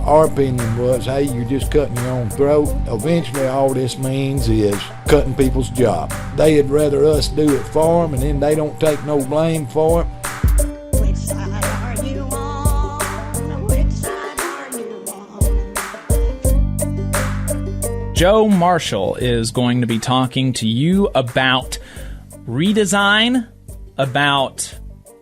Our opinion was, hey, you're just cutting your own throat. Eventually, all this means is cutting people's job. They'd rather us do it for them, and then they don't take no blame for it. Which side are you on? Which side are you on? Joe Marshall is going to be talking to you about redesign, about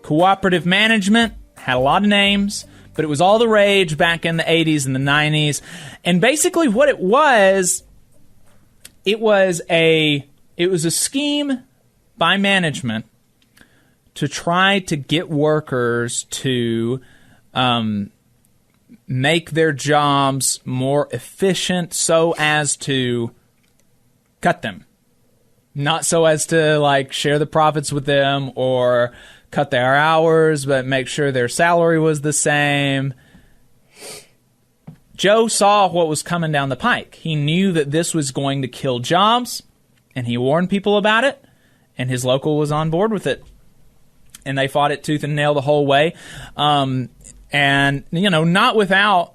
cooperative management. Had a lot of names, but it was all the rage back in the 80s and the 90s. And basically what it was a scheme by management to try to get workers to make their jobs more efficient so as to cut them. Not so as to like share the profits with them or cut their hours, but make sure their salary was the same. Joe saw what was coming down the pike. He knew that this was going to kill jobs, and he warned people about it, and his local was on board with it. And they fought it tooth and nail the whole way. And, you know, not without...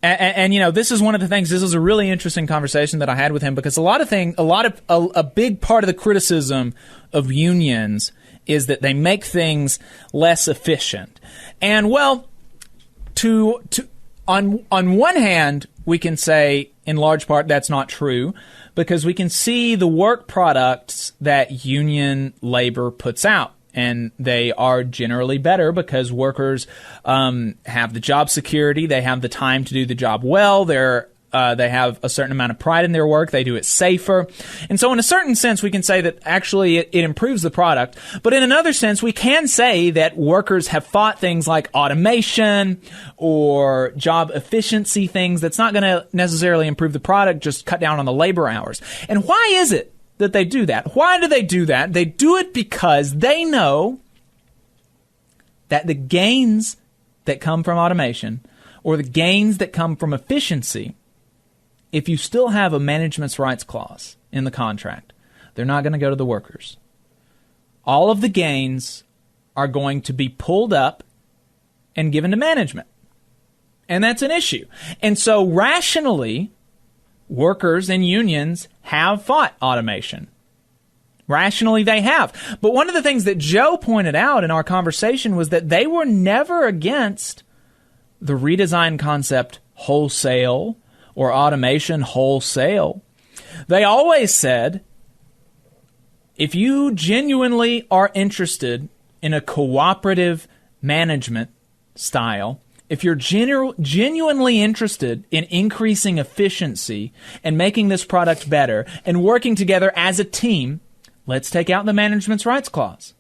And you know, this is one of the things, this is a really interesting conversation that I had with him, because a big part of the criticism of unions is that they make things less efficient. And well, on one hand, we can say in large part that's not true, because we can see the work products that union labor puts out. And they are generally better because workers have the job security. They have the time to do the job well. They have a certain amount of pride in their work. They do it safer. And so in a certain sense, we can say that actually it improves the product. But in another sense, we can say that workers have fought things like automation or job efficiency things that's not going to necessarily improve the product, just cut down on the labor hours. And why is it that they do that? Why do they do that? They do it because they know that the gains that come from automation or the gains that come from efficiency, if you still have a management's rights clause in the contract, they're not going to go to the workers. All of the gains are going to be pulled up and given to management. And that's an issue. And so rationally, workers and unions have fought automation. Rationally, they have. But one of the things that Joe pointed out in our conversation was that they were never against the redesign concept wholesale or automation wholesale. They always said, if you genuinely are interested in a cooperative management style, if you're genuinely interested in increasing efficiency and making this product better and working together as a team, let's take out the management's rights clause.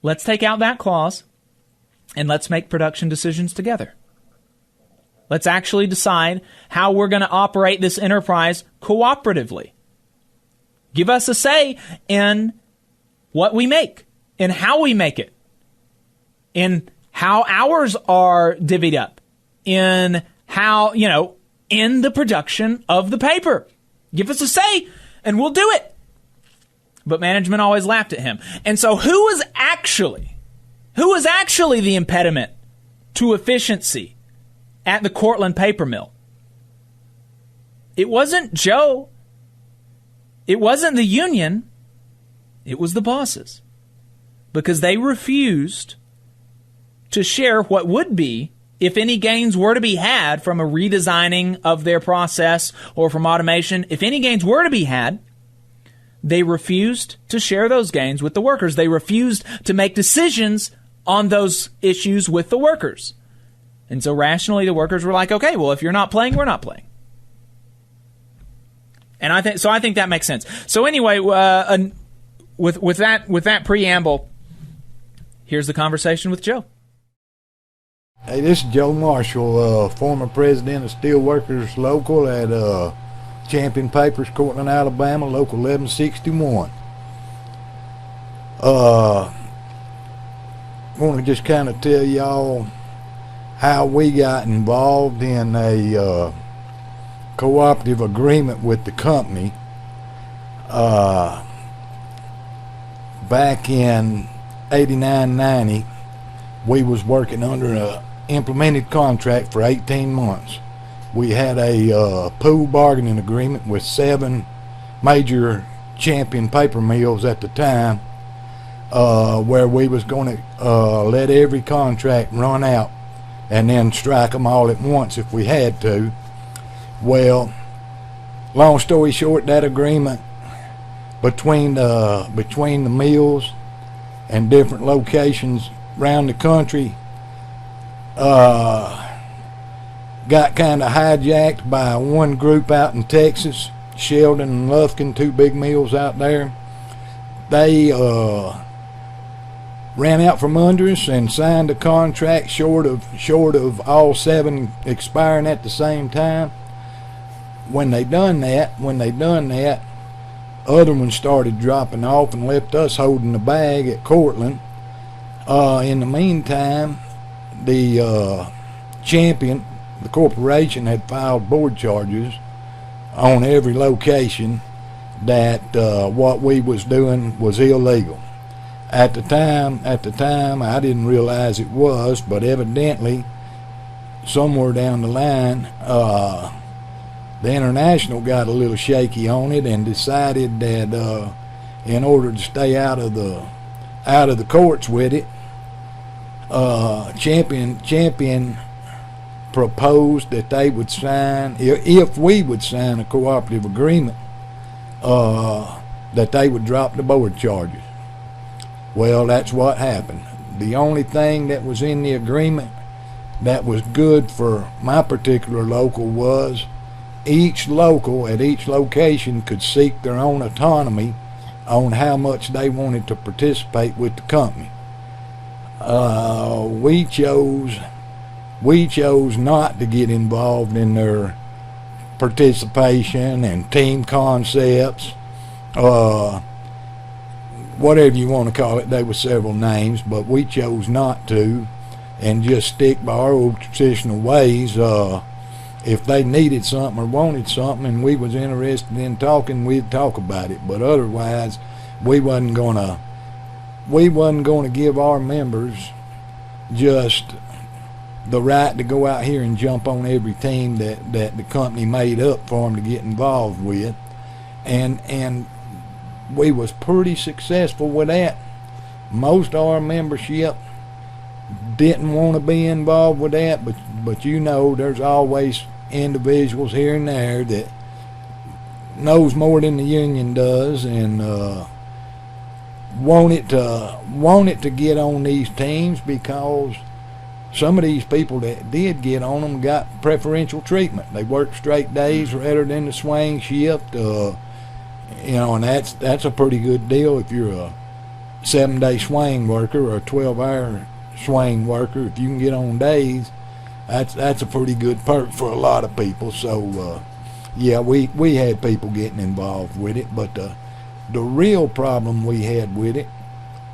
Let's take out that clause and let's make production decisions together. Let's actually decide how we're going to operate this enterprise cooperatively. Give us a say in what we make, in how we make it, in how hours are divvied up, in how, in the production of the paper. Give us a say, and we'll do it. But management always laughed at him. And so who was actually the impediment to efficiency at the Cortland paper mill? It wasn't Joe. It wasn't the union. It was the bosses. Because they refused to share what would be, if any gains were to be had from a redesigning of their process or from automation, if any gains were to be had, they refused to share those gains with the workers. They refused to make decisions on those issues with the workers. And so rationally, the workers were like, okay, well, if you're not playing, we're not playing. And I think that makes sense. So anyway, with that preamble, here's the conversation with Joe. Hey, this is Joe Marshall, former president of Steelworkers Local at Champion Papers, Cortland, Alabama, Local 1161. I want to just kind of tell y'all how we got involved in a cooperative agreement with the company back in 89-90. We was working under implemented contract for 18 months. We had a pool bargaining agreement with 7 major champion paper mills at the time, where we was going to let every contract run out and then strike them all at once if we had to. Well, long story short, that agreement between the mills and different locations around the country got kind of hijacked by one group out in Texas, Sheldon and Lufkin, 2 big mills out there. They ran out from under us and signed a contract short of all 7 expiring at the same time. When they done that, other ones started dropping off and left us holding the bag at Cortland. In the meantime, the champion, the corporation, had filed board charges on every location that what we was doing was illegal. At the time, I didn't realize it was, but evidently, somewhere down the line, the International got a little shaky on it and decided that in order to stay out of the courts with it, Champion proposed that they would sign, if we would sign a cooperative agreement, that they would drop the board charges. Well, that's what happened. The only thing that was in the agreement that was good for my particular local was each local at each location could seek their own autonomy on how much they wanted to participate with the company. We chose not to get involved in their participation and team concepts, whatever you want to call it. There were several names, but we chose not to and just stick by our old traditional ways. If they needed something or wanted something and we was interested in talking, we'd talk about it. But otherwise, we wasn't gonna give our members just the right to go out here and jump on every team that the company made up for them to get involved with. And we was pretty successful with that. Most of our membership didn't want to be involved with that, but you know, there's always individuals here and there that knows more than the union does and want it to get on these teams, because some of these people that did get on them got preferential treatment. They worked straight days rather than the swing shift, and that's a pretty good deal if you're a 7-day swing worker or a 12-hour swing worker. If you can get on days, that's a pretty good perk for a lot of people. So yeah, we had people getting involved with it, but the real problem we had with it,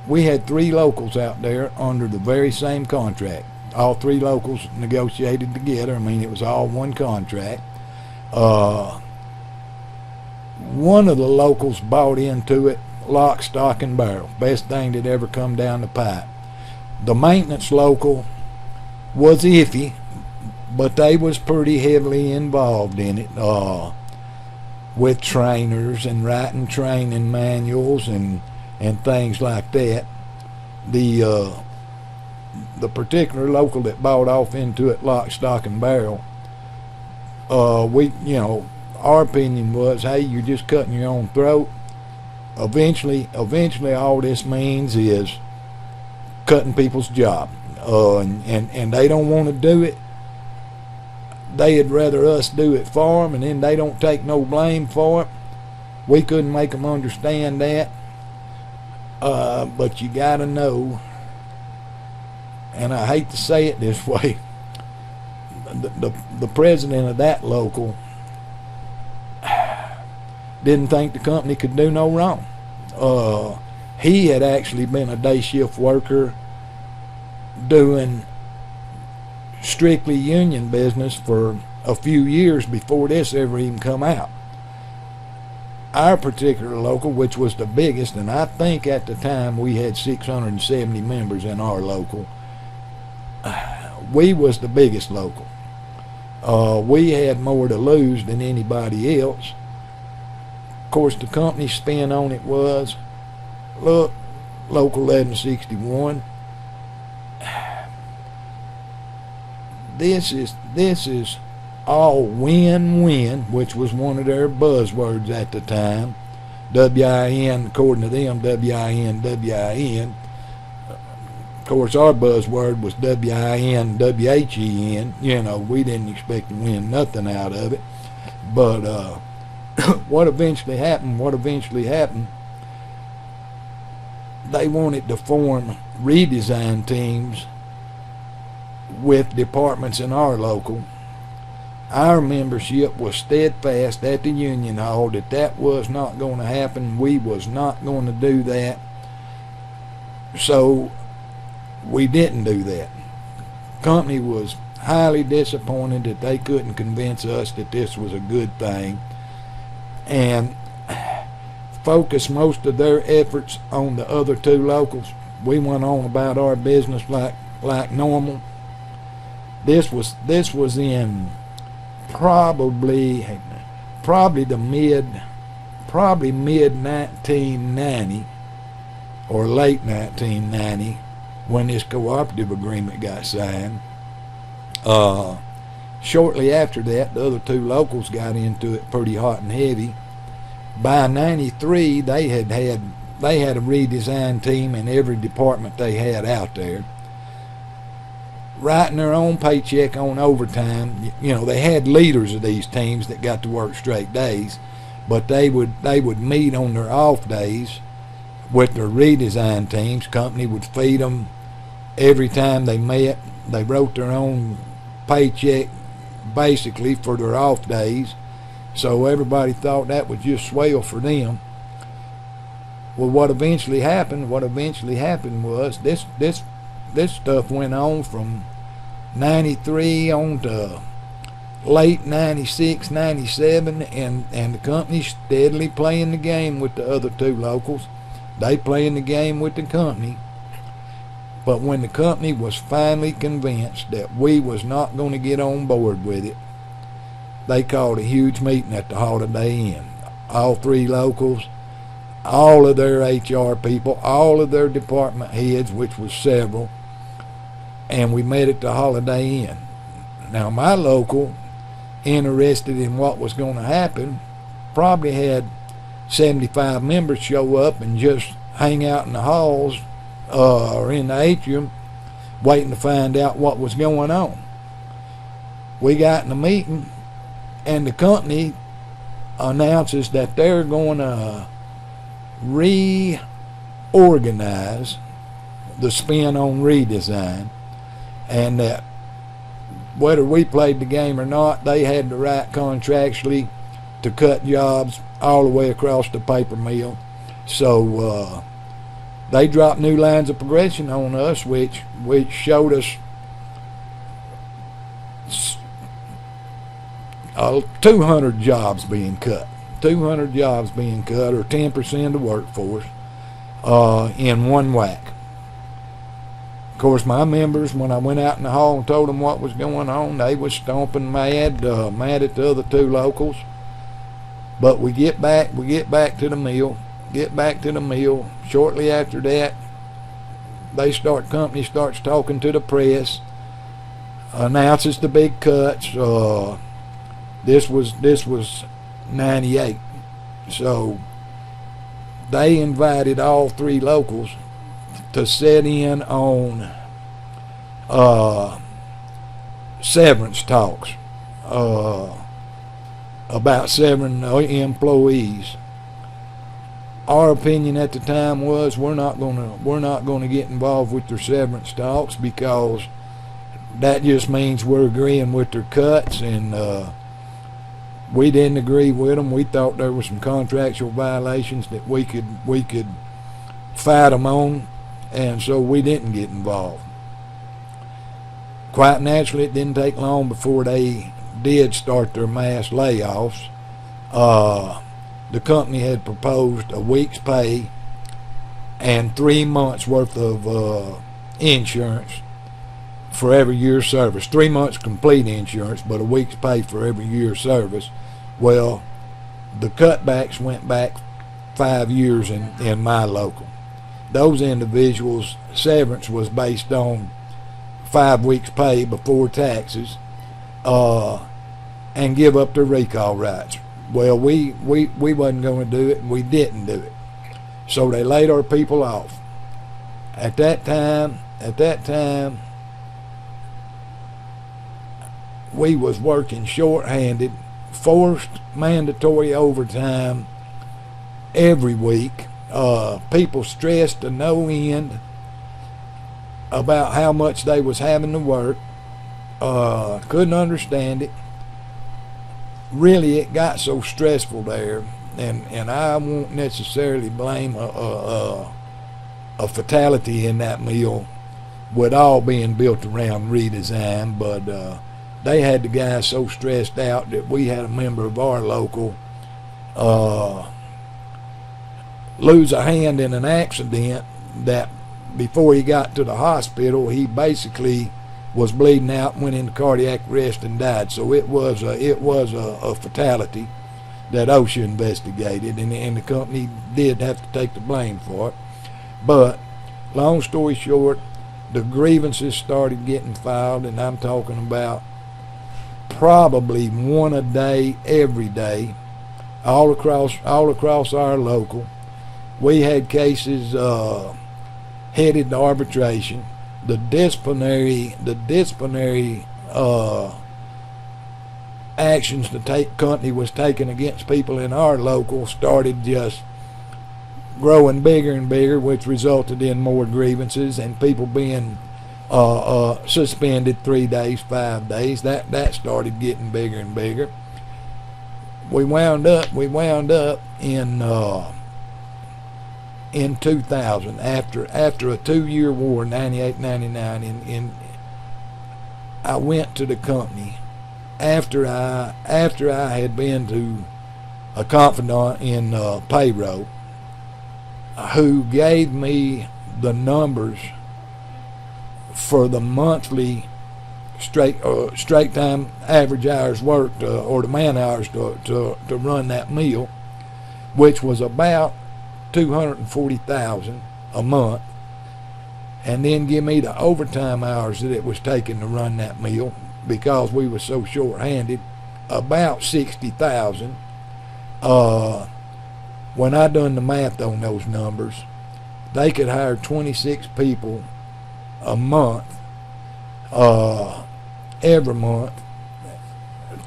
we had 3 locals out there under the very same contract. All 3 locals negotiated together. I mean, it was all one contract. One of the locals bought into it lock, stock, and barrel. Best thing that ever come down the pipe. The maintenance local was iffy, but they was pretty heavily involved in it, with trainers and writing training manuals and things like that. The particular local that bought off into it lock, stock, and barrel, our opinion was, hey, you're just cutting your own throat. Eventually all this means is cutting people's job, and they don't want to do it. They'd rather us do it for them, and then they don't take no blame for it. We couldn't make them understand that, but you gotta know, and I hate to say it this way, the president of that local didn't think the company could do no wrong. He had actually been a day shift worker doing strictly union business for a few years before this ever even come out. Our particular local, which was the biggest, and I think at the time we had 670 members in our local, we was the biggest local. We had more to lose than anybody else. Of course, the company spin on it was, look, Local 1161. This is all win-win, which was one of their buzzwords at the time. WIN, according to them, WIN, WIN. Of course, our buzzword was WIN, WHEN. You know, we didn't expect to win nothing out of it. But what eventually happened, they wanted to form redesign teams with departments in our local. Our membership was steadfast at the union hall that was not going to happen. We was not going to do that. So we didn't do that. Company was highly disappointed that they couldn't convince us that this was a good thing, and focused most of their efforts on the other two locals. We went on about our business like normal. This was in probably mid 1990 or late 1990 when this cooperative agreement got signed. Shortly after that, the other two locals got into it pretty hot and heavy. By 93, they had a redesign team in every department they had out there, writing their own paycheck on overtime. You know, they had leaders of these teams that got to work straight days, but they would meet on their off days with their redesign teams. Company would feed them every time they met. They wrote their own paycheck basically for their off days, so everybody thought that was just swell for them. Well, what eventually happened was this stuff went on from 93 on to late 96, 97, and the company steadily playing the game with the other two locals. They playing the game with the company. But when the company was finally convinced that we was not going to get on board with it, they called a huge meeting at the Holiday Inn. All three locals, all of their HR people, all of their department heads, which was several, and we met at the Holiday Inn. Now, my local, interested in what was going to happen, probably had 75 members show up and just hang out in the halls or in the atrium waiting to find out what was going on. We got in the meeting, and the company announces that they're going to reorganize the spin on redesign, and that whether we played the game or not, they had the right contractually to cut jobs all the way across the paper mill. So they dropped new lines of progression on us, which showed us 200 jobs being cut. 200 jobs being cut, or 10% of the workforce, in one whack. Of course, my members, when I went out in the hall and told them what was going on, they was stomping mad at the other two locals. But we get back to the mill. Shortly after that, company starts talking to the press, announces the big cuts. This was 98. So they invited all three locals to sit in on severance talks about severing employees. Our opinion at the time was we're not going to get involved with their severance talks, because that just means we're agreeing with their cuts, and we didn't agree with them. We thought there were some contractual violations that we could fight them on, and so we didn't get involved. Quite naturally, it didn't take long before they did start their mass layoffs. The company had proposed a week's pay and 3 months worth of insurance for every year's service. 3 months complete insurance, but a week's pay for every year's service. Well, the cutbacks went back 5 years in my local. Those individuals' severance was based on 5 weeks' pay before taxes, and give up their recall rights. Well, we wasn't going to do it, and we didn't do it. So they laid our people off. At that time, we was working short-handed, forced mandatory overtime every week. People stressed to no end about how much they was having to work. Couldn't understand it. Really, it got so stressful there, and I won't necessarily blame a fatality in that mill with all being built around Redesign, but they had the guys so stressed out that we had a member of our local lose a hand in an accident that before he got to the hospital, he basically was bleeding out, went into cardiac arrest, and died. So it was a fatality that OSHA investigated, and the company did have to take the blame for it. But long story short, the grievances started getting filed, and I'm talking about probably one a day, every day, all across our local. We had cases headed to arbitration. The disciplinary actions the company was taking against people in our local started just growing bigger and bigger, which resulted in more grievances and people being suspended 3 days, 5 days. That started getting bigger and bigger. We wound up in 2000, after a 2-year war, 98, 99, I went to the company after I had been to a confidant in payroll who gave me the numbers for the monthly straight time average hours worked, or the man hours to run that mill, which was about 240,000 a month, and then give me the overtime hours that it was taking to run that mill because we were so short-handed, about 60,000. When I done the math on those numbers, they could hire 26 people a month, every month,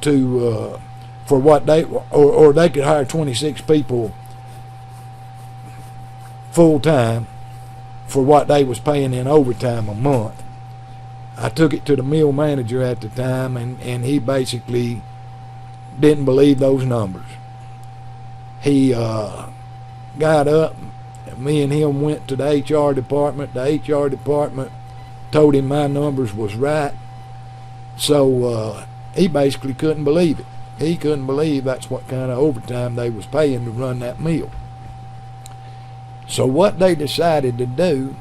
to for what they or they could hire 26 people full time for what they was paying in overtime a month. I took it to the mill manager at the time, and he basically didn't believe those numbers. He got up, me and him went to the HR department. The HR department told him my numbers was right, so he basically couldn't believe it. He couldn't believe that's what kind of overtime they was paying to run that mill. So what they decided to do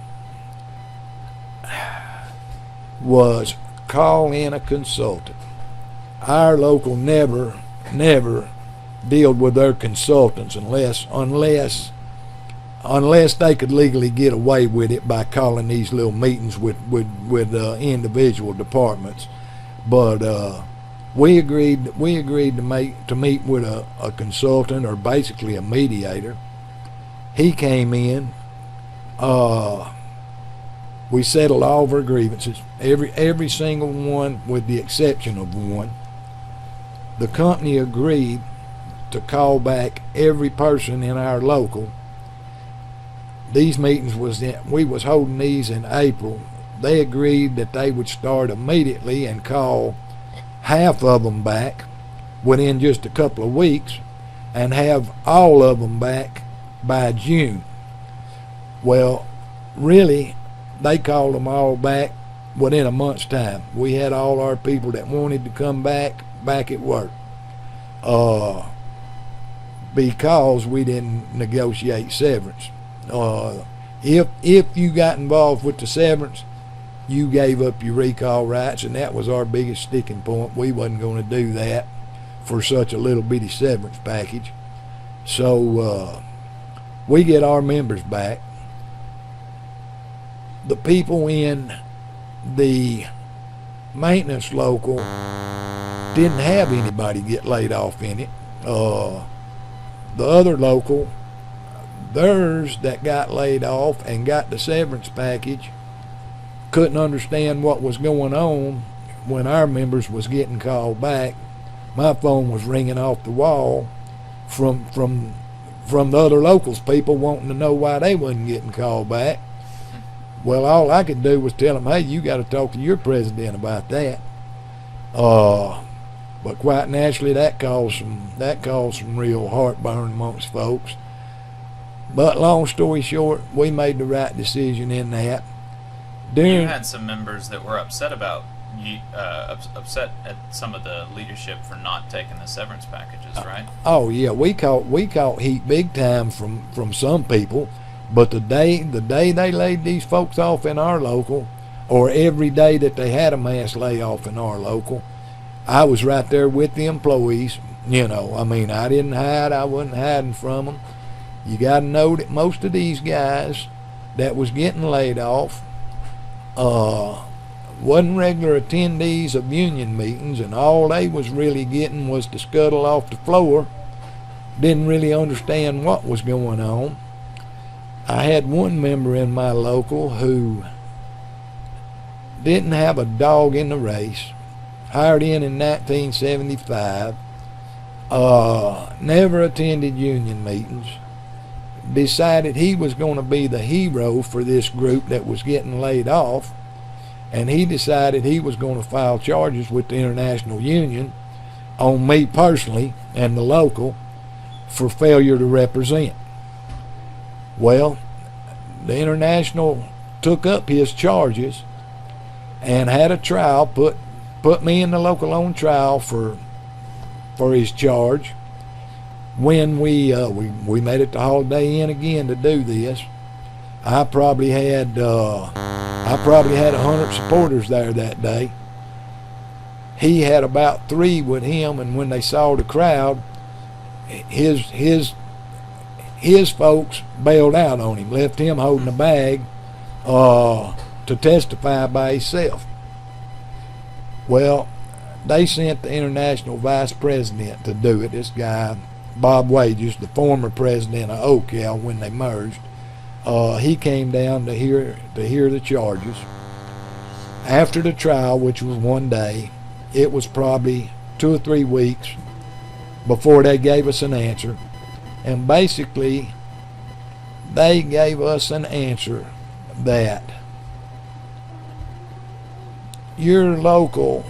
was call in a consultant. Our local never dealt with their consultants unless they could legally get away with it by calling these little meetings with individual departments. But we agreed to meet with a consultant, or basically a mediator. He came in. We settled all of our grievances, every single one with the exception of one. The company agreed to call back every person in our local. These meetings we was holding these in April. They agreed that they would start immediately and call half of them back within just a couple of weeks, and have all of them back by June. Well, really, they called them all back within a month's time. We had all our people that wanted to come back at work, because we didn't negotiate severance. If you got involved with the severance, you gave up your recall rights, and that was our biggest sticking point. We wasn't going to do that for such a little bitty severance package. So we get our members back. The people in the maintenance local didn't have anybody get laid off in it. The other local, theirs that got laid off and got the severance package, couldn't understand what was going on when our members was getting called back. My phone was ringing off the wall from the other locals, people wanting to know why they wasn't getting called back. Well, all I could do was tell them, hey, you got to talk to your president about that. But quite naturally, that caused some real heartburn amongst folks. But long story short, we made the right decision in that. You had some members that were upset about upset at some of the leadership for not taking the severance packages, right? Oh yeah, we caught heat big time from some people. But the day they laid these folks off in our local, or every day that they had a mass layoff in our local, I was right there with the employees. You know, I mean, I didn't hide. I wasn't hiding from them. You got to know that most of these guys that was getting laid off wasn't regular attendees of union meetings, and all they was really getting was to scuttle off the floor. Didn't really understand what was going on. I had one member in my local who didn't have a dog in the race, hired in 1975, never attended union meetings, decided he was going to be the hero for this group that was getting laid off, and he decided he was going to file charges with the International Union on me personally and the local for failure to represent. Well, the International took up his charges and had a trial, put me and the local on trial for his charge. When we made it to Holiday Inn again to do this, I probably had 100 supporters there that day. He had about 3 with him, and when they saw the crowd, his folks bailed out on him, left him holding a bag to testify by himself. Well, they sent the International Vice President to do it. This guy, Bob Wages, the former president of OCAL when they merged, he came down to hear the charges. After the trial, which was one day, it was probably 2 or 3 weeks before they gave us an answer. And basically, they gave us an answer that your local,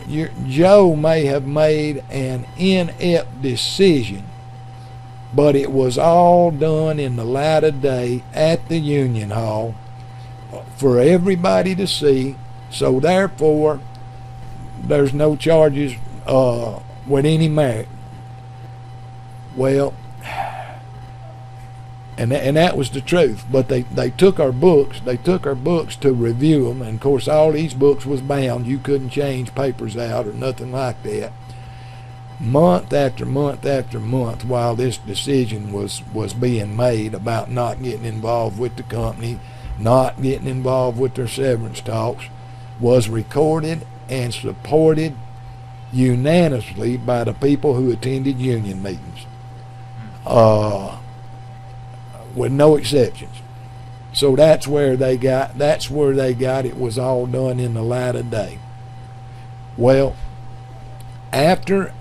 Joe may have made an inept decision, but it was all done in the light of day at the Union Hall for everybody to see. So therefore, there's no charges with any merit. Well, and that was the truth. But they took our books. They took our books to review them, and of course all these books was bound. You couldn't change papers out or nothing like that. Month after month after month, while this decision was being made about not getting involved with the company, not getting involved with their severance talks, was recorded and supported unanimously by the people who attended union meetings, with no exceptions. So that's where they got it was all done in the light of day. Well, after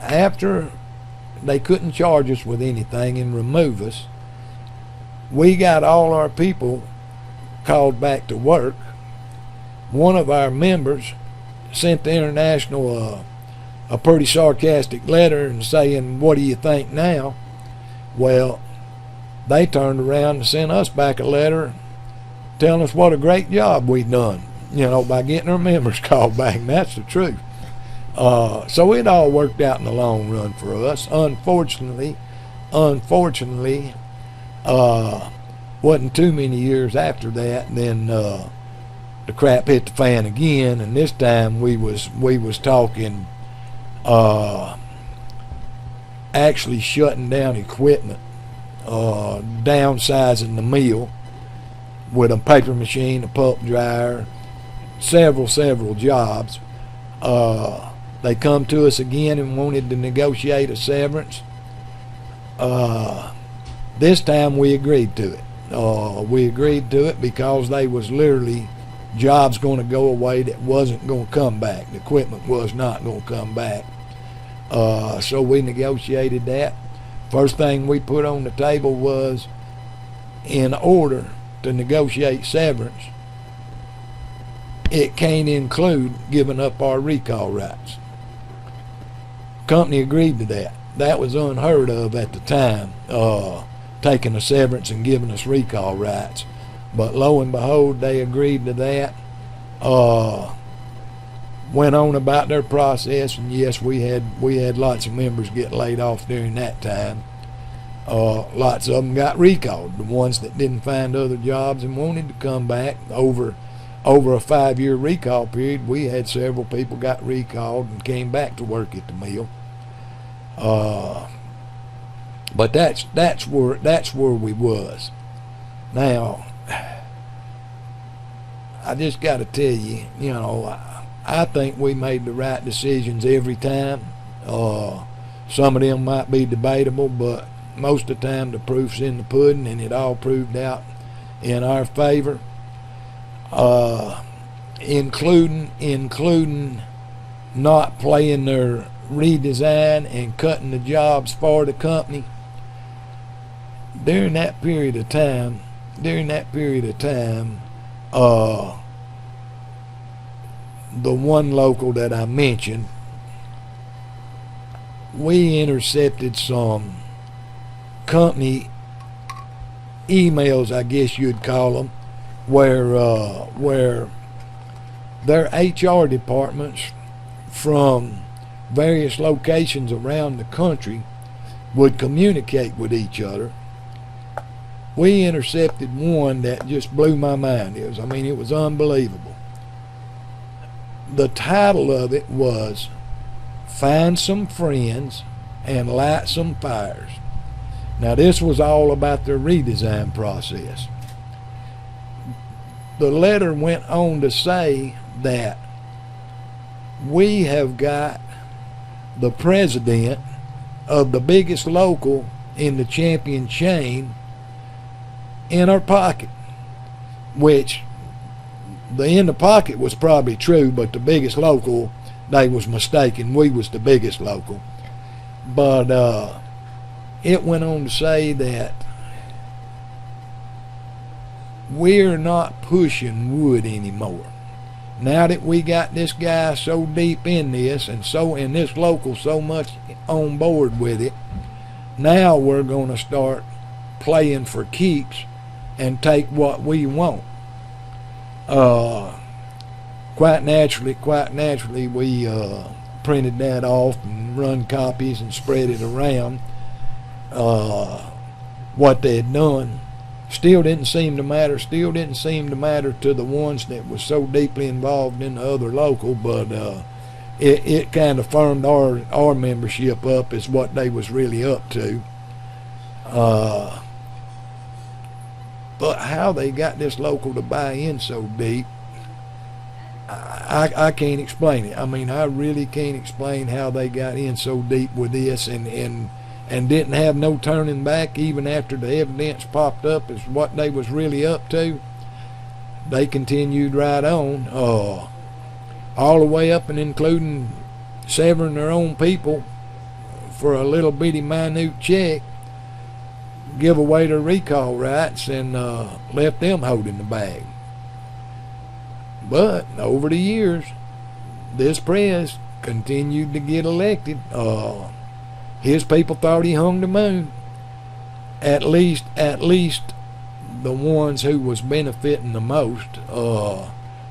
they couldn't charge us with anything and remove us, we got all our people called back to work. One of our members sent the International a pretty sarcastic letter and saying, "What do you think now?" Well, they turned around and sent us back a letter telling us what a great job we'd done, by getting our members called back, and that's the truth. So it all worked out in the long run for us. Unfortunately, wasn't too many years after that, then the crap hit the fan again, and this time we was talking actually shutting down equipment, downsizing the mill with a paper machine, a pulp dryer, several jobs. They come to us again and wanted to negotiate a severance. This time we agreed to it. We agreed to it because they was literally jobs going to go away that wasn't going to come back. The equipment was not going to come back. So we negotiated that. First thing we put on the table was, in order to negotiate severance, it can't include giving up our recall rights. Company agreed to that. That was unheard of at the time, taking a severance and giving us recall rights. But lo and behold, they agreed to that. Went on about their process, and yes, we had lots of members get laid off during that time. Lots of them got recalled. The ones that didn't find other jobs and wanted to come back over a 5-year recall period, we had several people got recalled and came back to work at the mill. But that's where we was. Now, I just got to tell you, I think we made the right decisions every time. Some of them might be debatable, but most of the time the proof's in the pudding, and it all proved out in our favor. Including not playing their redesign and cutting the jobs for the company. During that period of time, the one local that I mentioned, we intercepted some company emails, I guess you'd call them, where their HR departments from various locations around the country would communicate with each other. We intercepted one that just blew my mind. It was unbelievable. The title of it was "Find Some Friends and Light Some Fires." Now, this was all about their redesign process. The letter went on to say that we have got the president of the biggest local in the champion chain in our pocket, which the in the pocket was probably true, but the biggest local, they was mistaken. We was the biggest local. But it went on to say that we're not pushing wood anymore. Now that we got this guy so deep in this, and this local so much on board with it, now we're going to start playing for keeps and take what we want. Quite naturally, we printed that off and run copies and spread it around. What they had done still didn't seem to matter to the ones that was so deeply involved in the other local, but it kind of firmed our membership up as what they was really up to. But how they got this local to buy in so deep, I can't explain it. I really can't explain how they got in so deep with this and didn't have no turning back even after the evidence popped up as what they was really up to. They continued right on, all the way up and including severing their own people for a little bitty minute check, give away their recall rights, and left them holding the bag. But over the years, this press continued to get elected. His people thought he hung the moon. At least the ones who was benefiting the most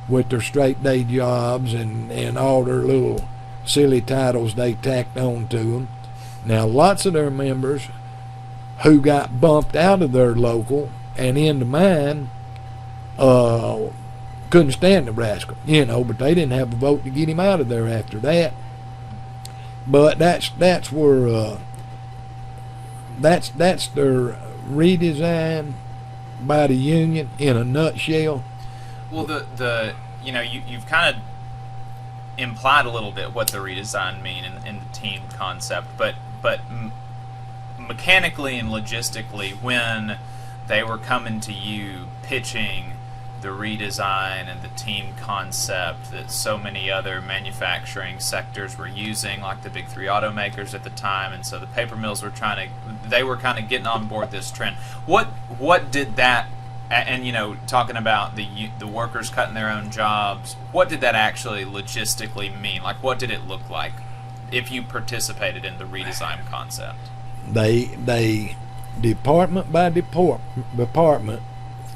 with their straight day jobs and all their little silly titles they tacked on to them. Now, lots of their members who got bumped out of their local and into mine couldn't stand the rascal, you know, but they didn't have a vote to get him out of there after that. But that's where that's their redesign by the union in a nutshell. Well, the you know, you've kind of implied a little bit what the redesign mean in the team concept, but mechanically and logistically, when they were coming to you pitching the redesign and the team concept that so many other manufacturing sectors were using, like the big three automakers at the time, and so the paper mills were they were kind of getting on board this trend. What did that, and you know, talking about the workers cutting their own jobs, what did that actually logistically mean? Like, what did it look like if you participated in the redesign concept? They department by department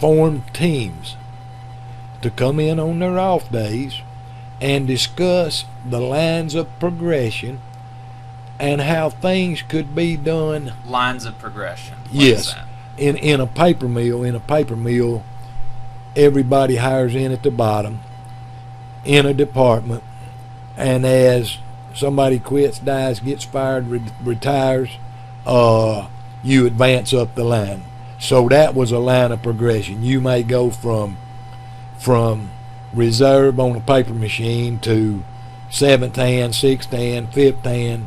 formed teams to come in on their off days and discuss the lines of progression and how things could be done. Lines of progression. What yes. is that? In a paper mill, everybody hires in at the bottom in a department, and as somebody quits, dies, gets fired, retires, you advance up the line. So that was a line of progression. You may go from reserve on a paper machine to 7th hand, 6th hand, 5th hand,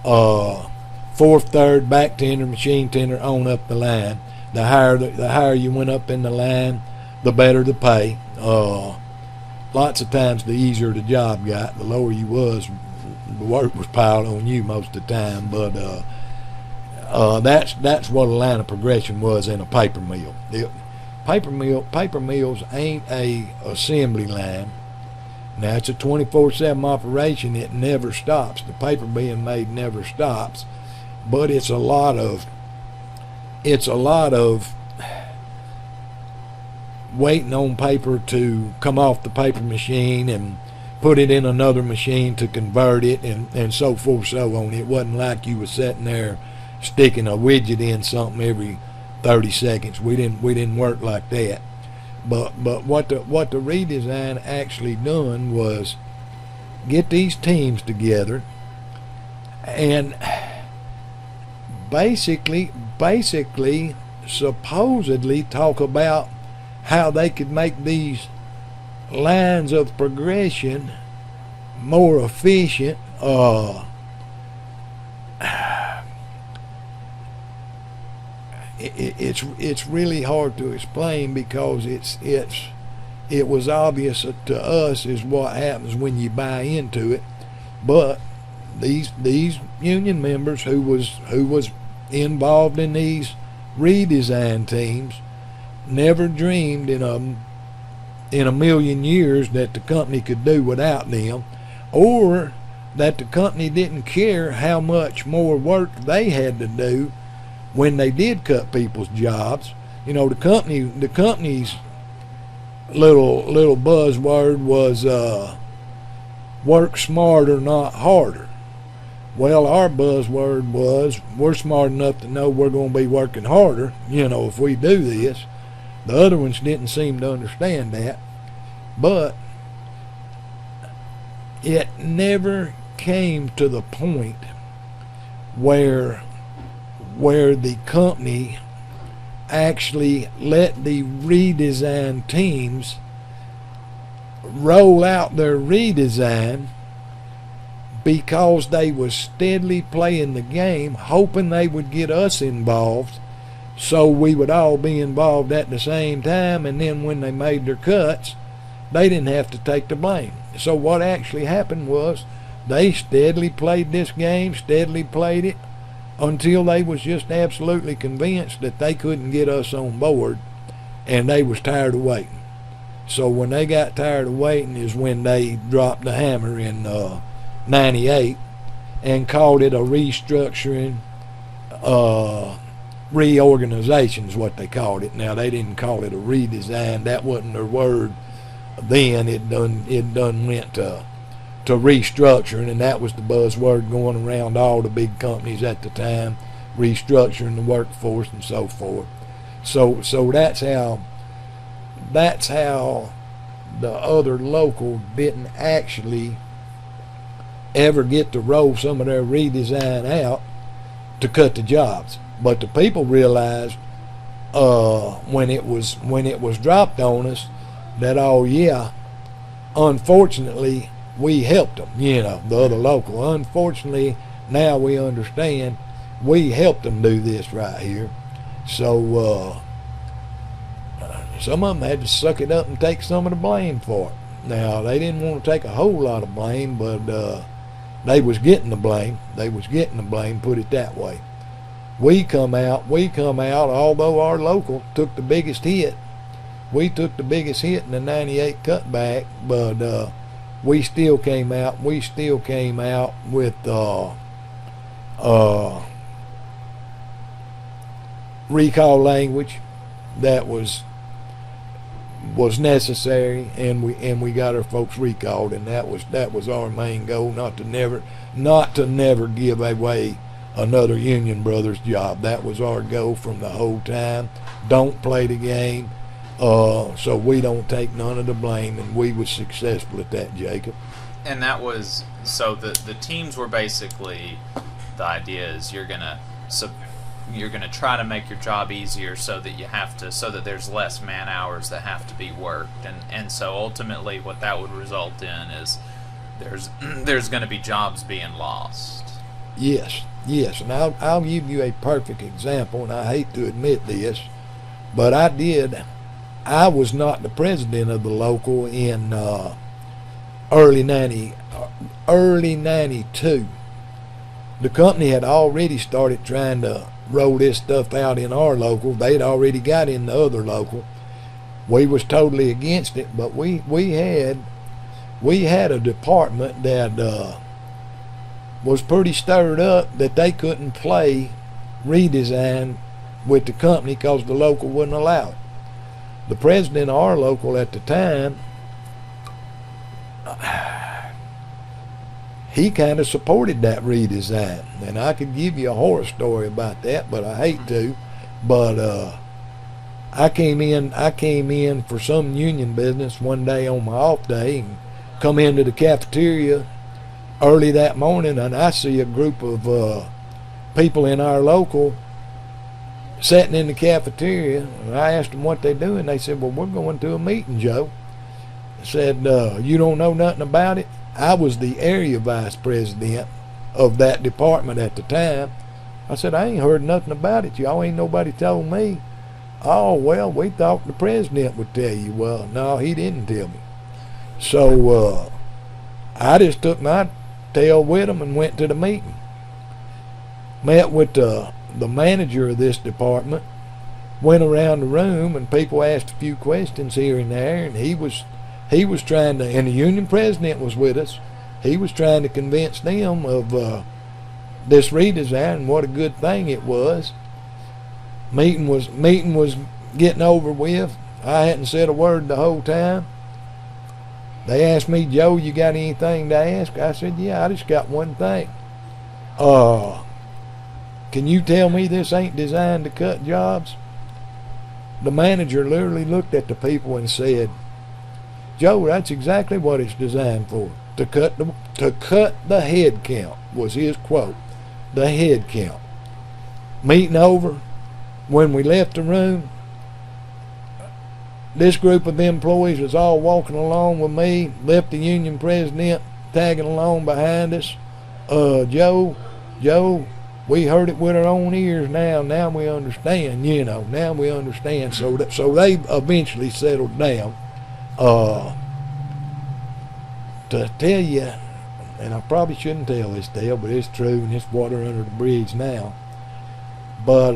4th, 3rd, back tender, machine tender, on up the line. The higher you went up in the line, the better the pay. Lots of times the easier the job got. The lower you was, the work was piled on you most of the time. But that's what a line of progression was in a paper mill. Paper mills ain't a assembly line. Now it's a 24/7 operation. It never stops. The paper being made never stops. But it's a lot of waiting on paper to come off the paper machine and put it in another machine to convert it, and so forth, so on. It wasn't like you was sitting there sticking a widget in something every 30 seconds. We didn't work like that. But what the redesign actually done was get these teams together and basically supposedly talk about how they could make these lines of progression more efficient. It's really hard to explain, because it was obvious to us is what happens when you buy into it. But these union members who was involved in these redesign teams never dreamed in a million years that the company could do without them, or that the company didn't care how much more work they had to do when they did cut people's jobs. You know, the company's little buzzword was work smarter, not harder. Well, our buzzword was we're smart enough to know we're going to be working harder, you know, if we do this. The other ones didn't seem to understand that. But it never came to the point where the company actually let the redesign teams roll out their redesign, because they was steadily playing the game, hoping they would get us involved so we would all be involved at the same time, and then when they made their cuts, they didn't have to take the blame. So what actually happened was they steadily played this game, steadily played it, until they was just absolutely convinced that they couldn't get us on board, and they was tired of waiting. So when they got tired of waiting is when they dropped the hammer in 98 and called it a restructuring, reorganization is what they called it. Now, they didn't call it a redesign. That wasn't their word then. It done went to restructuring, and that was the buzzword going around all the big companies at the time, restructuring the workforce and so forth. So that's how the other local didn't actually ever get to roll some of their redesign out to cut the jobs. But the people realized when it was dropped on us that, oh yeah, unfortunately we helped them, the other local. Unfortunately, now we understand we helped them do this right here. So some of them had to suck it up and take some of the blame for it. Now, they didn't want to take a whole lot of blame, but they was getting the blame. Put it that way. We come out, although our local took the biggest hit. We took the biggest hit in the 98 cutback, but we still came out with recall language that was necessary, and we got our folks recalled, and that was our main goal, not to never give away another Union Brothers job. That was our goal from the whole time. Don't play the game, so we don't take none of the blame, and we was successful at that, Jacob. And that was, so the teams were basically, the idea is you're gonna try to make your job easier so that there's less man hours that have to be worked, and so ultimately what that would result in is there's going to be jobs being lost. Yes, and I'll give you a perfect example, and I hate to admit this, but I was not the president of the local in early 92. The company had already started trying to roll this stuff out in our local. They'd already got in the other local. We was totally against it, but we had a department that was pretty stirred up that they couldn't play redesign with the company because the local wouldn't allow it. The president of our local at the time, he kind of supported that redesign, and I could give you a horror story about that, but I hate to. But I came in for some union business one day on my off day, and come into the cafeteria early that morning, and I see a group of people in our local sitting in the cafeteria, and I asked them what they doing. They said, well, we're going to a meeting, Joe. I said, you don't know nothing about it? I was the area vice president of that department at the time. I said, I ain't heard nothing about it. Y'all ain't nobody told me. Oh, well, we thought the president would tell you. Well, no, he didn't tell me. So I just took my tail with him and went to the meeting. Met with the manager of this department, went around the room, and people asked a few questions here and there, and he was trying to, and the union president was with us. He was trying to convince them of this redesign and what a good thing it was. Meeting was getting over with. I hadn't said a word the whole time. They asked me, Joe, you got anything to ask? I said, yeah, I just got one thing. Can you tell me this ain't designed to cut jobs? The manager literally looked at the people and said, Joe, that's exactly what it's designed for. To cut the head count was his quote. The head count. Meeting over. When we left the room, this group of employees was all walking along with me, left the union president tagging along behind us. Joe, we heard it with our own ears now. Now we understand, now we understand. So they eventually settled down. To tell you, and I probably shouldn't tell this tale, but it's true, and it's water under the bridge now. But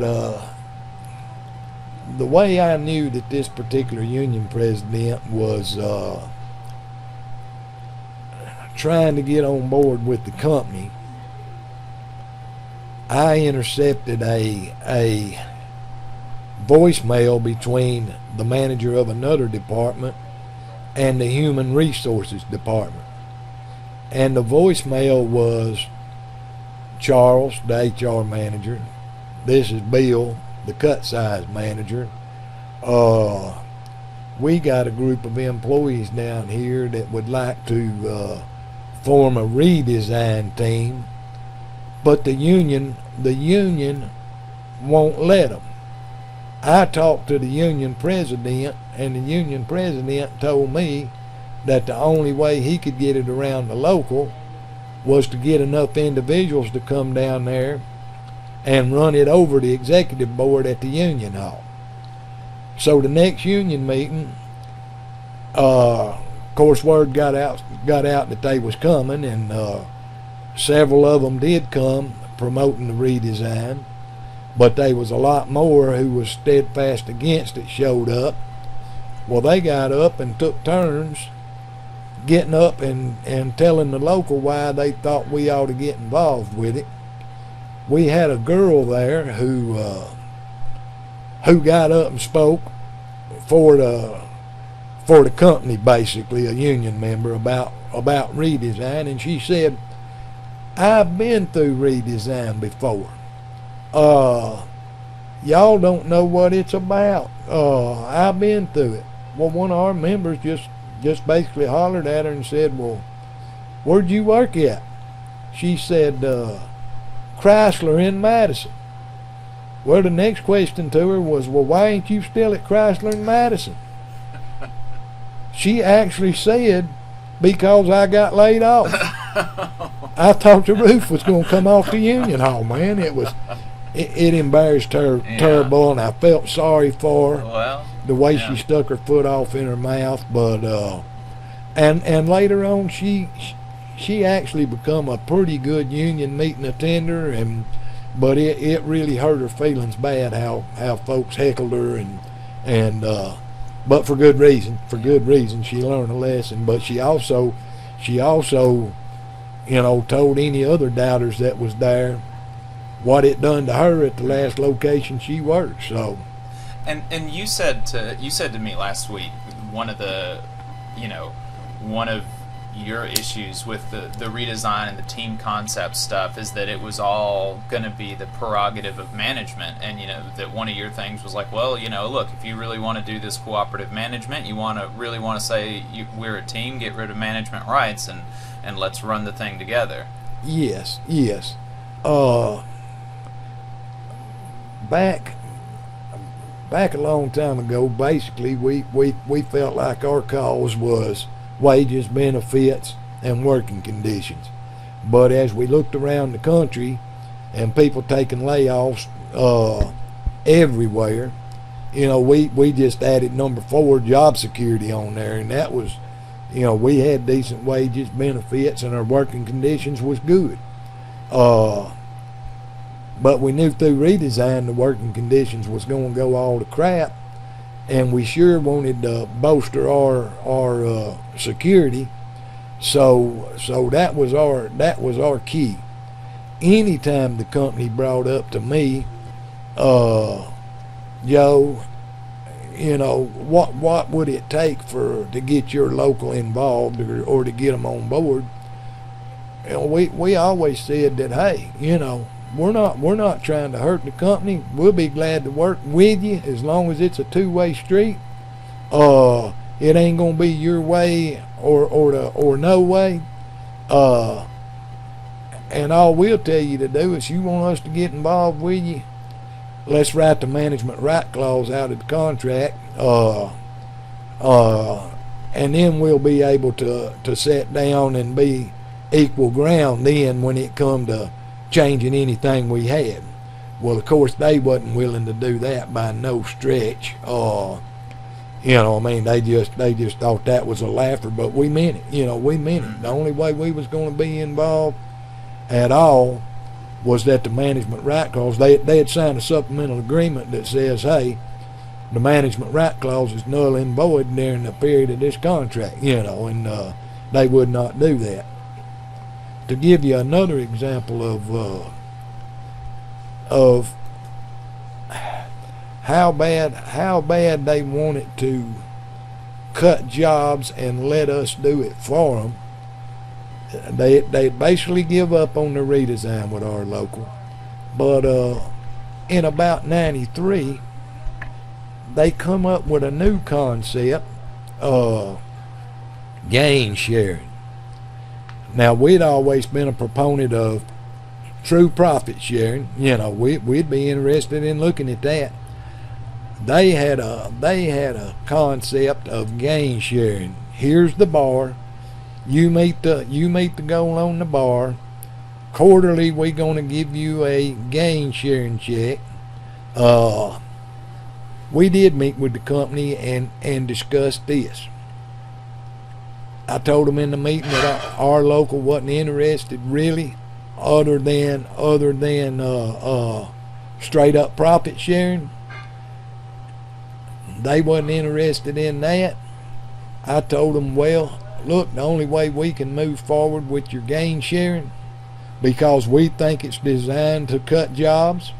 the way I knew that this particular union president was trying to get on board with the company, I intercepted a voicemail between the manager of another department and the human resources department. And the voicemail was, Charles, the HR manager. This is Bill, the cut size manager. we got a group of employees down here that would like to form a redesign team, but the union won't let them. I talked to the union president, and the union president told me that the only way he could get it around the local was to get enough individuals to come down there and run it over the executive board at the union hall. So the next union meeting, of course, word got out that they was coming, and several of them did come promoting the redesign, but there was a lot more who was steadfast against it showed up. Well, they got up and took turns getting up and telling the local why they thought we ought to get involved with it. We had a girl there who got up and spoke for the company, basically a union member, about redesign, and she said, "I've been through redesign before. Y'all don't know what it's about. I've been through it." Well, one of our members just basically hollered at her and said, "Well, where'd you work at?" She said, "Chrysler in Madison." Well, the next question to her was, "Well, why ain't you still at Chrysler in Madison?" She actually said, "Because I got laid off." I thought the roof was going to come off the union hall, man. It embarrassed her terrible, and I felt sorry for her. Well, the way she stuck her foot off in her mouth, but and later on she actually become a pretty good union meeting attender, but it really hurt her feelings bad how folks heckled her, and but for good reason she learned a lesson. But she also told any other doubters that was there what it done to her at the last location she worked. So And you said to me last week, one of your issues with the redesign and the team concept stuff is that it was all going to be the prerogative of management, and that one of your things was like, well, look, if you really want to do this cooperative management, you really want to say we're a team, get rid of management rights, and let's run the thing together. Yes. Back a long time ago, basically, we felt like our cause was wages, benefits, and working conditions. But as we looked around the country and people taking layoffs everywhere, we just added number 4, job security, on there, and that was, we had decent wages, benefits, and our working conditions was good. But we knew through redesign the working conditions was going to go all to crap, and we sure wanted to bolster our security. So that was our key. Anytime the company brought up to me, Joe, what would it take to get your local involved or to get them on board? We always said that, hey, we're not trying to hurt the company. We'll be glad to work with you as long as it's a two-way street. It ain't gonna be your way or no way. And all we'll tell you to do is, you want us to get involved with you, let's write the management right clause out of the contract. And then we'll be able to sit down and be equal ground then when it come to changing anything we had. Well, of course, they wasn't willing to do that by no stretch. They just thought that was a laugher, but we meant it. We meant it. The only way we was going to be involved at all was that the management right clause, they had signed a supplemental agreement that says, hey, the management right clause is null and void during the period of this contract, and they would not do that. To give you another example of how bad they wanted to cut jobs and let us do it for them, they basically give up on the redesign with our local. But in about '93, they come up with a new concept gain sharing. Now, we'd always been a proponent of true profit sharing. You know, we'd be interested in looking at that. They had a concept of gain sharing. Here's the bar. You meet the goal on the bar. Quarterly, we're going to give you a gain sharing check. We did meet with the company and discuss this. I told them in the meeting that our local wasn't interested really, other than straight up profit sharing. They wasn't interested in that. I told them, well, look, the only way we can move forward with your gain sharing, because we think it's designed to cut jobs,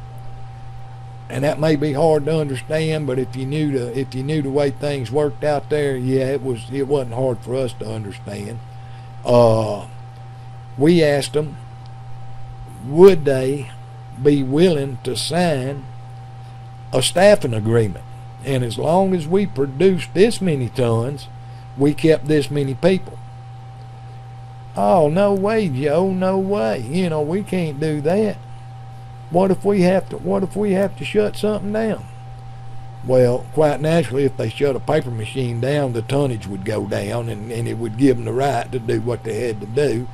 and that may be hard to understand, but if you knew the way things worked out there, yeah, it wasn't hard for us to understand. We asked them, would they be willing to sign a staffing agreement, and as long as we produced this many tons, we kept this many people. Oh, no way, Joe, no way. You know, we can't do that. What if we have to shut something down? Well, quite naturally, if they shut a paper machine down, the tonnage would go down, and it would give them the right to do what they had to do.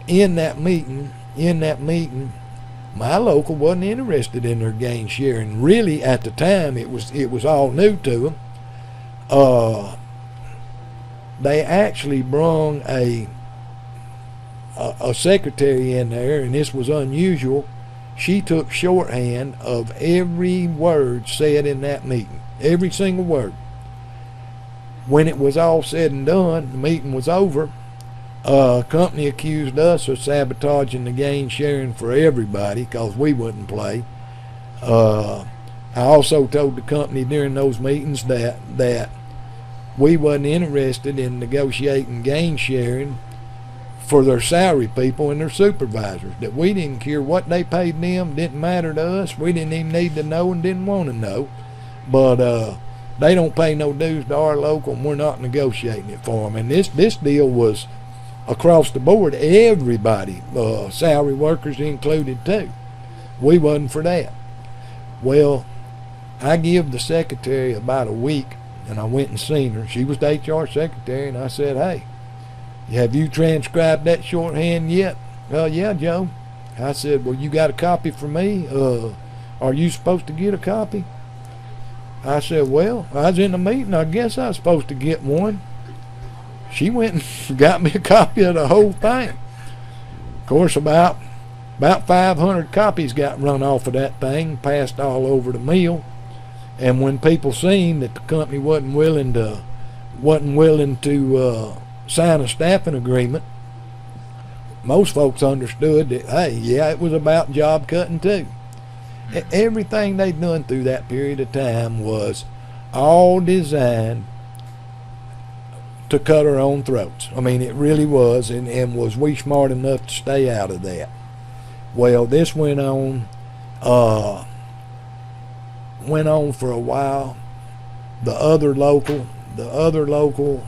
In that meeting, my local wasn't interested in their gain sharing. Really, at the time, it was all new to them. They actually brung a secretary in there, and this was unusual. She took shorthand of every word said in that meeting, every single word. When it was all said and done, the meeting was over. Company accused us of sabotaging the gain sharing for everybody because we wouldn't play. I also told the company during those meetings that we wasn't interested in negotiating gain sharing for their salary people and their supervisors, that we didn't care what they paid them, didn't matter to us. We didn't even need to know and didn't want to know. But they don't pay no dues to our local, and we're not negotiating it for them. And this deal was across the board, everybody, salary workers included too. We wasn't for that. Well, I give the secretary about a week, and I went and seen her. She was the HR secretary, and I said, hey, have you transcribed that shorthand yet? Yeah, Joe. I said, well, you got a copy for me? Are you supposed to get a copy? I said, well, I was in the meeting. I guess I was supposed to get one. She went and got me a copy of the whole thing. Of course, about 500 copies got run off of that thing, passed all over the mill. And when people seen that the company wasn't willing to sign a staffing agreement, most folks understood that, hey, yeah, it was about job cutting too. Everything they'd done through that period of time was all designed to cut our own throats. I mean, it really was, and was we smart enough to stay out of that? Well, this went on for a while. The other local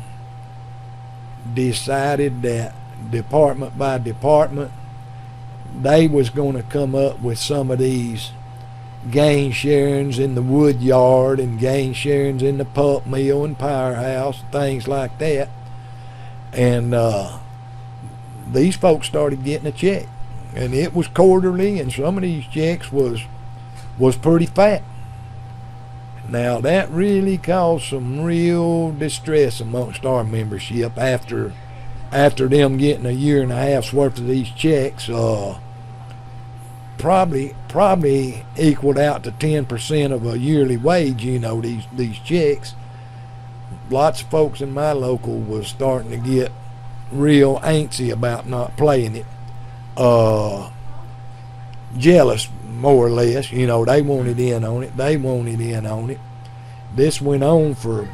decided that department by department, they was going to come up with some of these gain sharings in the wood yard and gain sharings in the pulp mill and powerhouse, things like that. And these folks started getting a check, and it was quarterly, and some of these checks was pretty fat. Now, that really caused some real distress amongst our membership after them getting a year and a half's worth of these checks. Probably equaled out to 10% of a yearly wage, you know, these checks. Lots of folks in my local was starting to get real antsy about not playing it. Jealous, more or less. You know, they wanted in on it. This went on for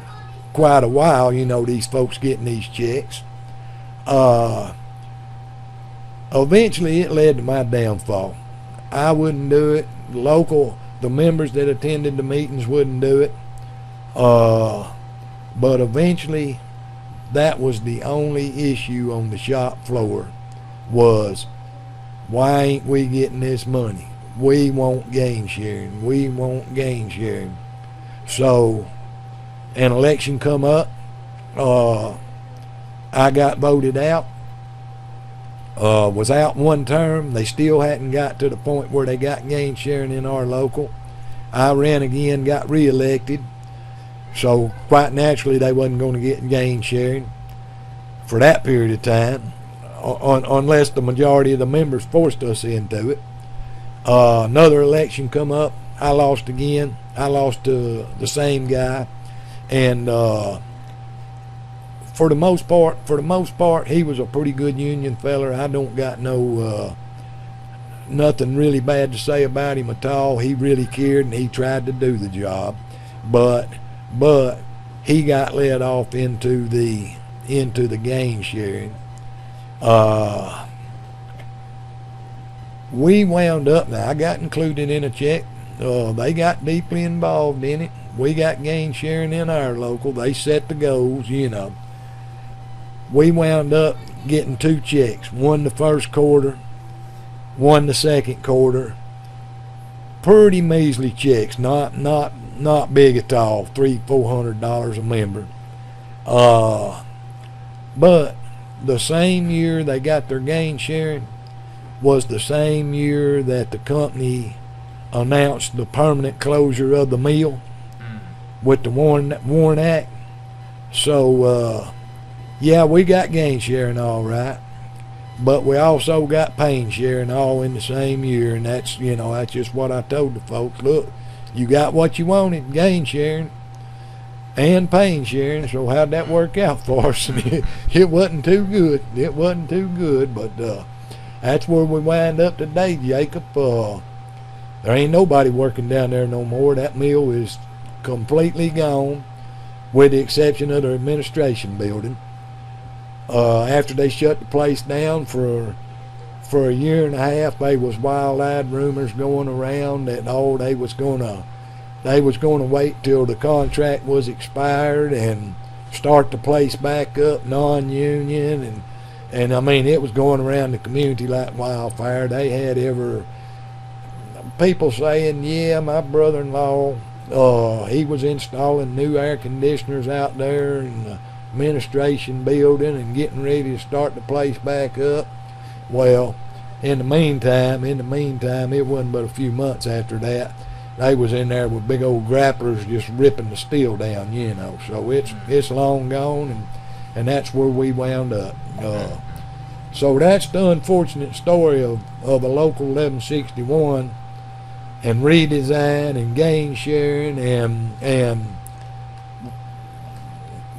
quite a while, you know, these folks getting these checks. Eventually it led to my downfall. I wouldn't do it. The members that attended the meetings wouldn't do it. But eventually, that was the only issue on the shop floor, was why ain't we getting this money? We want gain sharing. We want gain sharing. So an election come up. I got voted out. Was out one term. They still hadn't got to the point where they got gain sharing in our local. I ran again, got reelected. So quite naturally, they wasn't going to get gain sharing for that period of time, unless the majority of the members forced us into it. Another election come up. I lost again. I lost to the same guy, and for the most part, he was a pretty good union feller. I don't got nothing really bad to say about him at all. He really cared, and he tried to do the job, but he got led off into the gain sharing. We wound up, now I got included in a check. They got deeply involved in it. We got gain sharing in our local. They set the goals, you know. We wound up getting 2 checks, one the first quarter, one the second quarter. Pretty measly checks, not big at all, $300-400 a member. But the same year they got their gain sharing was the same year that the company announced the permanent closure of the mill with the Warren Act. So yeah, we got gain sharing all right, but we also got pain sharing all in the same year, and that's just what I told the folks. Look, you got what you wanted, gain sharing and pain sharing, so how'd that work out for us? It wasn't too good. It wasn't too good, but that's where we wind up today, Jacob. There ain't nobody working down there no more. That mill is completely gone, with the exception of the administration building. After they shut the place down for a year and a half, there was wild-eyed rumors going around that they was gonna wait till the contract was expired and start the place back up non-union, and I mean, it was going around the community like wildfire. They had people saying, yeah, my brother-in-law, he was installing new air conditioners out there in the administration building and getting ready to start the place back up. Well, in the meantime, it wasn't but a few months after that, they was in there with big old grapplers just ripping the steel down, so it's long gone, and that's where we wound up. So that's the unfortunate story of a local 1161 and redesign and gain sharing and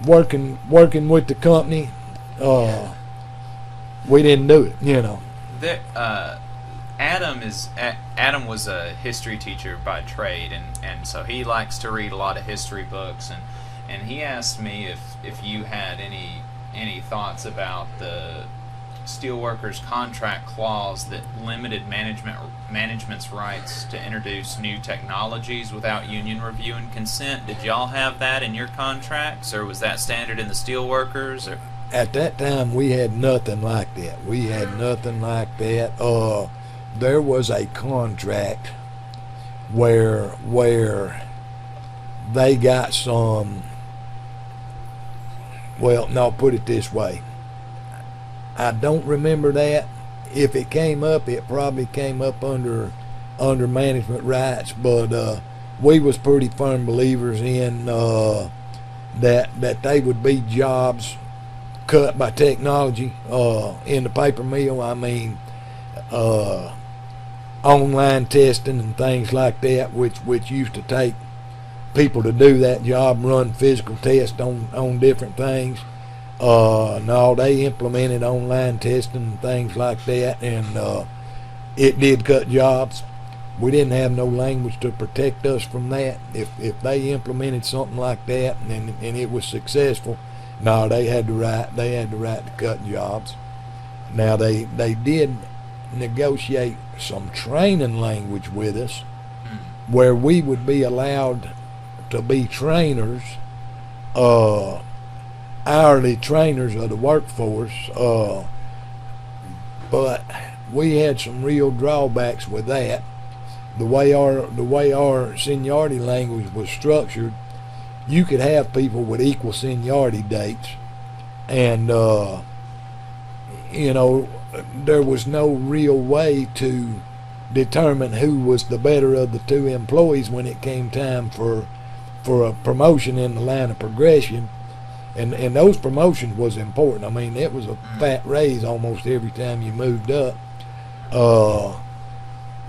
working with the company. We didn't do it, Adam was a history teacher by trade, and so he likes to read a lot of history books, and he asked me if you had any thoughts about the steelworkers contract clause that limited management's rights to introduce new technologies without union review and consent. Did y'all have that in your contracts, or was that standard in the steelworkers? Or at that time, we had nothing like that. There was a contract where they got some. Well, no, put it this way. I don't remember that. If it came up, it probably came up under management rights, but we was pretty firm believers in that they would be jobs cut by technology in the paper mill. I mean, online testing and things like that, which used to take people to do that job, run physical tests on different things. No, they implemented online testing and things like that, and it did cut jobs. We didn't have no language to protect us from that. If they implemented something like that and it was successful, no, they had the right to cut jobs. Now they did negotiate some training language with us, where we would be allowed to be trainers, hourly trainers of the workforce, but we had some real drawbacks with that. The way our seniority language was structured, you could have people with equal seniority dates, and there was no real way to determine who was the better of the two employees when it came time for a promotion in the line of progression. And those promotions was important. I mean, it was a fat raise almost every time you moved up.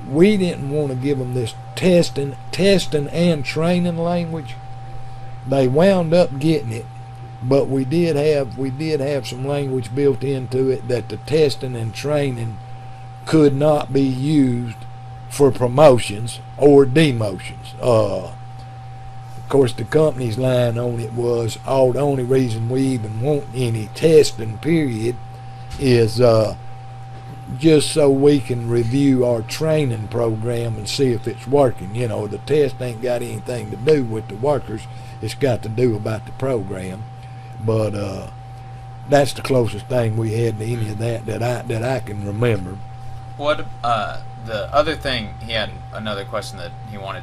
We didn't want to give them this testing and training language. They wound up getting it, but we did have some language built into it that the testing and training could not be used for promotions or demotions. Of course, the company's line on it was, the only reason we even want any testing, period, is just so we can review our training program and see if it's working. The test ain't got anything to do with the workers. It's got to do about the program. But that's the closest thing we had to any of that I can remember. What the other thing, he had another question that he wanted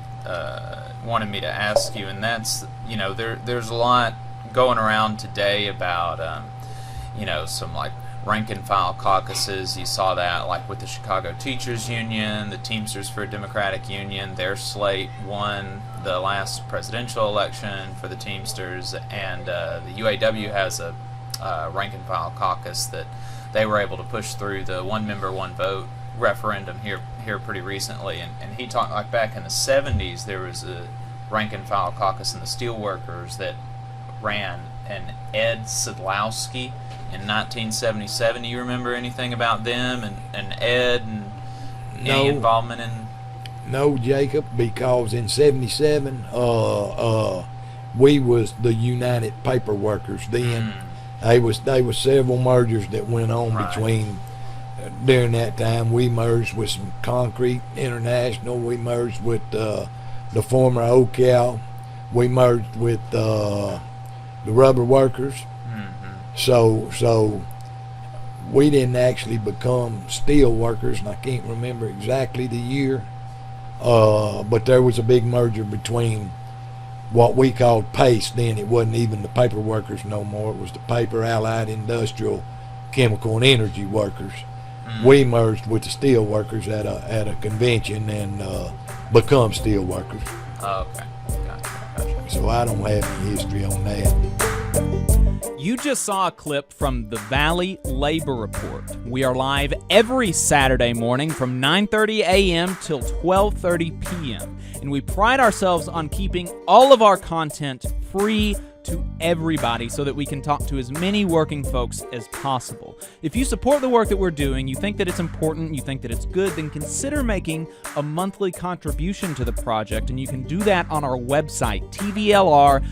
me to ask you, and that's, there's a lot going around today about some like rank and file caucuses. You saw that like with the Chicago Teachers Union, the Teamsters for a Democratic Union. Their slate won the last presidential election for the Teamsters, and the UAW has a rank and file caucus that they were able to push through the one member, one vote referendum here pretty recently. And he talked like back in the 70s there was a rank and file caucus in the steelworkers that ran an Ed Sadlowski in 1977. Do you remember anything about them and Ed and any involvement in? No, Jacob, because in '77 we was the United Paper Workers then. They was several mergers that went on between during that time. We merged with some Concrete International. We merged with the former OCal. We merged with the Rubber Workers. So we didn't actually become steel workers, and I can't remember exactly the year. But there was a big merger between what we called PACE then. It wasn't even the paper workers no more. It was the Paper, Allied, Industrial, Chemical, and Energy Workers. We merged with the steel workers at a convention and become steel workers. Oh, okay. Gotcha. So I don't have any history on that. You just saw a clip from the Valley Labor Report. We are live every Saturday morning from 9:30 a.m. till 12:30 p.m. And we pride ourselves on keeping all of our content free to everybody so that we can talk to as many working folks as possible. If you support the work that we're doing, you think that it's important, you think that it's good, then consider making a monthly contribution to the project, and you can do that on our website, tvlr.fm.